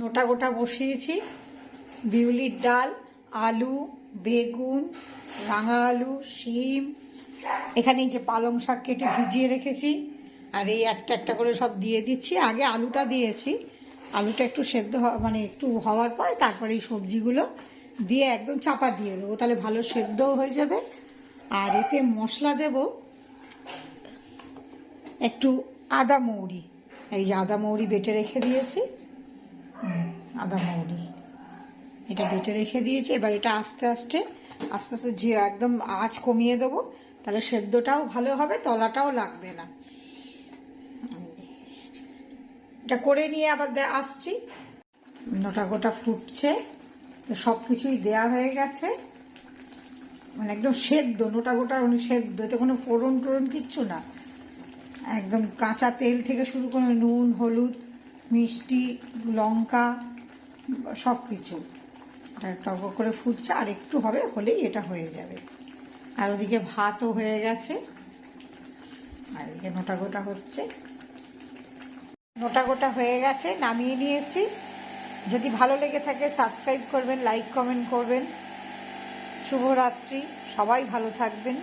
গোটা গোটা বসিয়েছি বিউলির ডাল, আলু, বেগুন, রাঙা আলু, শিম, এখানে যে পালং শাক কেটে ভিজিয়ে রেখেছি, আর এই একটা একটা করে সব দিয়ে দিচ্ছি। আগে আলুটা দিয়েছি, আলুটা একটু সেদ্ধ মানে একটু হওয়ার পরে তারপরে এই সবজিগুলো দিয়ে একদম চাপা দিয়ে দেবো, তাহলে ভালো সেদ্ধও হয়ে যাবে। আর এতে মশলা দেব একটু আদা মৌরি, এই যে আদা মৌরি বেটে রেখে দিয়েছি, আদা মৌরি এটা বেটে রেখে দিয়েছি। এবার এটা আস্তে আস্তে আস্তে আস্তে যে একদম আঁচ কমিয়ে দেবো, তাহলে সেদ্ধটাও ভালো হবে, তলাটাও লাগবে না। এটা করে নিয়ে আবার আসছি। গোটা গোটা ফুটছে, তো সব কিছুই দেওয়া হয়ে গেছে, মানে একদম সেদ্ধ, নোটা গোটা সেদ্ধ, এতে কোনো ফোড়ন টোড়ন কিচ্ছু না, একদম কাঁচা তেল থেকে শুরু করে নুন, হলুদ, মিষ্টি, লঙ্কা, সব কিছু। এটা টক করে ফুটছে, আর একটু হবে, হলেই এটা হয়ে যাবে। আর ওদিকে ভাতও হয়ে গেছে, আর এদিকে নোটা গোটা হচ্ছে। নোটা গোটা হয়ে গেছে, নামিয়ে নিয়েছি। যদি ভালো লেগে থাকে সাবস্ক্রাইব করবেন, লাইক কমেন্ট করবেন। শুভরাত্রি, সবাই ভালো থাকবেন।